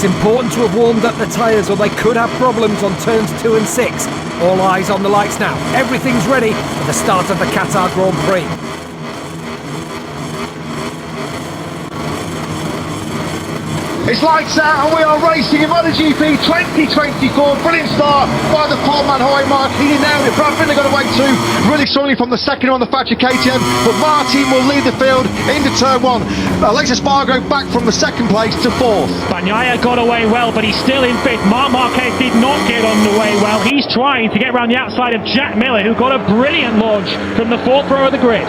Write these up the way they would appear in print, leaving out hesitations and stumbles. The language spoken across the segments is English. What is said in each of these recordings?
It's important to have warmed up the tyres or they could have problems on turns 2 and 6. All eyes on the lights now. Everything's ready for the start of the Qatar Grand Prix. It's lights out and we are racing in MotoGP 2024. Brilliant start by the pole man Jorge Martin. He nailed it. Brad Binder got away too really strongly from the second on the factory KTM, but Martin will lead the field into turn 1. Aleix Espargaro back from the second place to 4th. Bagnaia got away well, but he's still in 5th. Marc Marquez did not get on the way well. He's trying to get around the outside of Jack Miller, who got a brilliant launch from the 4th row of the grid.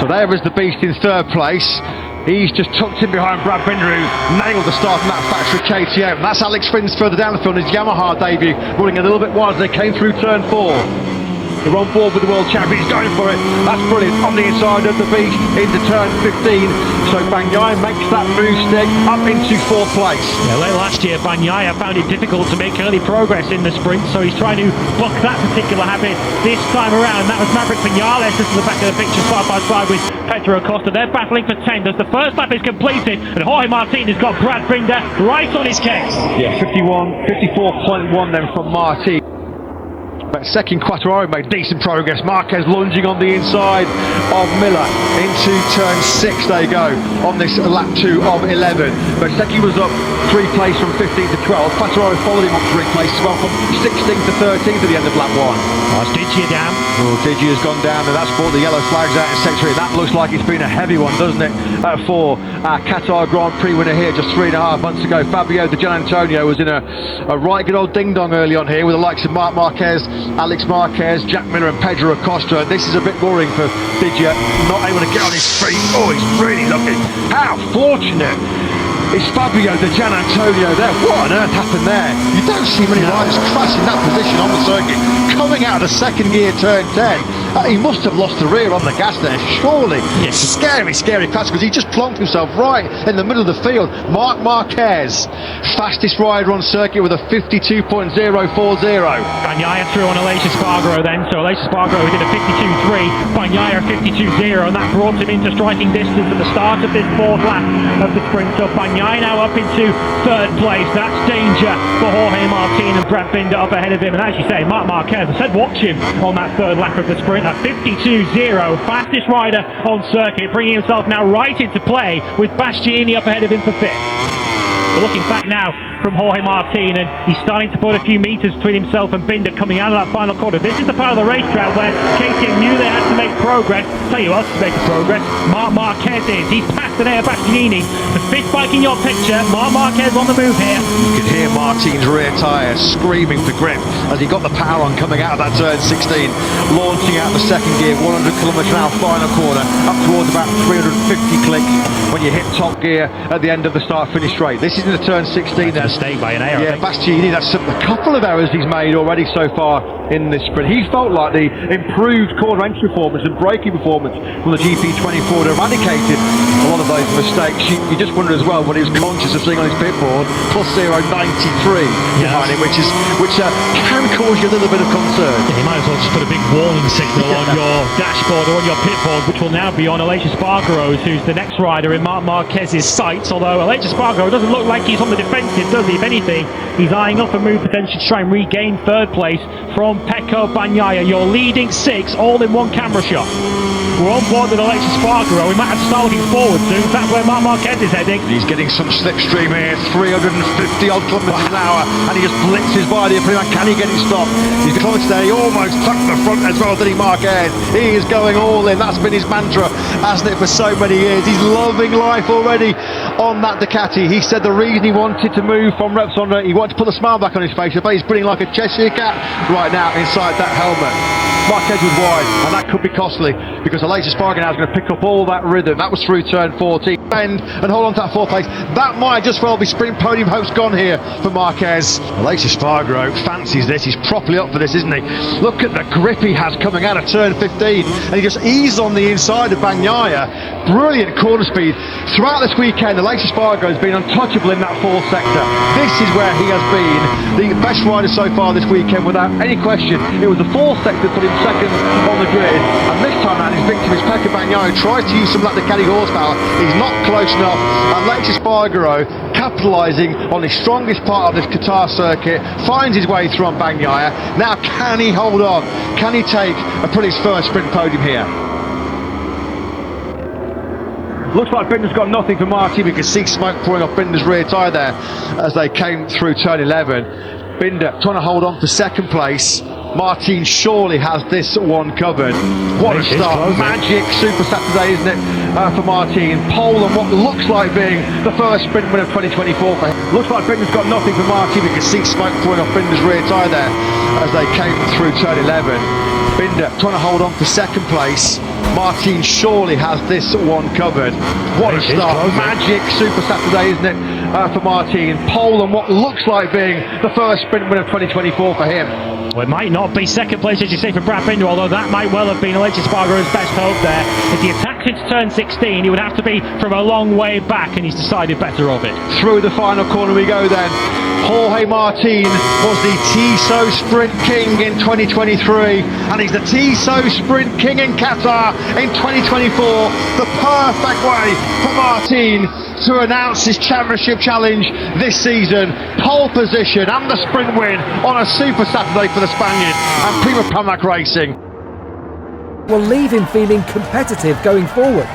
So there is the beast in 3rd place. He's just tucked in behind Brad Binder, who nailed the start from that factory KTM. That's Alex Rins further down the field, his Yamaha debut, running a little bit wide as they came through turn 4. They're on board with the world champion, he's going for it. That's brilliant, on the inside of the beast into turn 15. So Bagnaia makes that move stick up into 4th place. Yeah, late last year, Bagnaia found it difficult to make early progress in the sprint, so he's trying to buck that particular habit this time around. That was Maverick Vinales just to the back of the picture, side by side with Pedro Acosta. They're battling for 10th as the first lap is completed, and Jorge Martin has got Brad Binder right on his case. Yeah, 54.1 then from Martin. But second Quattararo made decent progress. Marquez lunging on the inside of Miller into turn 6 they go on this lap 2 of 11. But Secchi was up 3 places from 15 to 12. Quattararo followed him up 3 places as well from 16 to 13 to the end of lap 1. That's Digi down. Well, Digi has gone down and that's brought the yellow flags out in sector 3. That looks like it's been a heavy one, doesn't it, for our Qatar Grand Prix winner here just 3.5 months ago. Fabio Di Giannantonio was in a right good old ding-dong early on here with the likes of Marc Marquez, Alex Marquez, Jack Miller and Pedro Acosta. This is a bit worrying for Digia, not able to get on his feet. Oh, he's really looking. How fortunate is Fabio Di Giannantonio there. What on earth happened there? You don't see many riders crash in that position on the circuit. Coming out of the second gear turn 10. He must have lost the rear on the gas there, surely. Yes. Scary, scary crash because he just plonked himself right in the middle of the field. Marc Marquez, fastest rider on circuit with a 52.040. Bagnaia through on Aleix Espargaro then, so Aleix Espargaro did a 52.3, Bagnaia 52.0, and that brought him into striking distance at the start of this 4th lap of the sprint. So Bagnaia now up into 3rd place. That's danger for Jorge Martin and Brad Binder up ahead of him. And as you say, Marc Marquez, I said watch him on that 3rd lap of the sprint. A 52.0, fastest rider on circuit, bringing himself now right into play with Bastianini up ahead of him for 5th. But looking back now from Jorge Martin, and he's starting to put a few metres between himself and Binder coming out of that final corner. This is the part of the racetrack where KTM knew they had to make progress. Tell you who else is making progress, Marc Marquez is. He's passed Antonio Bastianini. The 5th bike in your picture, Marc Marquez on the move here. You can hear Martin's rear tyre screaming for grip as he got the power on coming out of that turn 16, launching out the second gear, 100 km/h final corner, up towards about 350 clicks when you hit top gear at the end of the start-finish straight. This is in the turn 16 there. Mistake by an error. Yeah, Bastianini, that's a couple of errors he's made already so far in this sprint. He felt like the improved corner entry performance and braking performance from the GP24 had eradicated a lot of those mistakes. You just wonder as well what he was conscious of seeing on his pit board, plus 0.93 behind him, which can cause you a little bit of concern. Yeah, you might as well just put a big warning signal on your dashboard or on your pit board, which will now be on Aleix Espargaro, who's the next rider in Marc Marquez's sights. Although Aleix Espargaro doesn't look like he's on the defensive, does he? If anything, he's eyeing up a move potentially to try and regain 3rd place from Pecco Bagnaia. Your leading 6 all in one camera shot. We're on board with Aleix Espargaro. We might have to start looking forward soon. That's where Marc Marquez is heading. He's getting some slipstream here, 350 odd kilometres an hour, and he just blitzes by the opinion. Can he get it stopped? He's coming today. He almost tucked the front as well, didn't he, Marquez? He is going all in. That's been his mantra, hasn't it, for so many years. He's loving life already on that Ducati. He said the reason he wanted to move from Repsol, he wanted to put the smile back on his face. I bet he's grinning like a Cheshire cat right now inside that helmet. Marquez was wide, and that could be costly because Aleix Espargaro now is going to pick up all that rhythm. That was through turn 14. And hold on to that 4th place. That might just well be sprint podium hopes gone here for Marquez. Aleix Espargaro fancies this. He's properly up for this, isn't he? Look at the grip he has coming out of turn 15, and he just eased on the inside of Bagnaia. Brilliant corner speed. Throughout this weekend, Aleix Espargaro has been untouchable in that 4th sector. This is where he has been the best rider so far this weekend, without any question. It was the 4th sector that put him second on the grid, and this time around his victim is Pecco Bagnaia, who tries to use some of that Ducati horsepower. He's not close enough. And Aleix Espargaro, capitalising on the strongest part of this Qatar circuit, finds his way through on Bagnaia. Now can he hold on? Can he take his first sprint podium here? Looks like Binder's got nothing for Martin. We can see smoke pouring off Binder's rear tyre there as they came through turn 11. Binder trying to hold on for second place. Martin surely has this one covered. What a start. Magic Super Saturday, isn't it, for Martin? Pole and what looks like being the first sprint win of 2024 for him. Looks like Binder's got nothing for Martin. We can see smoke pouring off Binder's rear tyre there as they came through turn 11. Binder trying to hold on for second place. Martin surely has this one covered. What a start. Magic Super Saturday, isn't it, for Martin? Pole and what looks like being the first sprint win of 2024 for him. Well, it might not be second place, as you say, for Brad Binder, although that might well have been Aleix Espargaro's best hope there. If he attacked into turn 16, he would have to be from a long way back, and he's decided better of it. Through the final corner we go then. Jorge Martin was the Tissot Sprint King in 2023, and he's the Tissot Sprint King in Qatar in 2024. The perfect way for Martin to announce his championship challenge this season. Pole position and the sprint win on a Super Saturday for the Spaniard and Prima Pramac Racing. Will leave him feeling competitive going forward.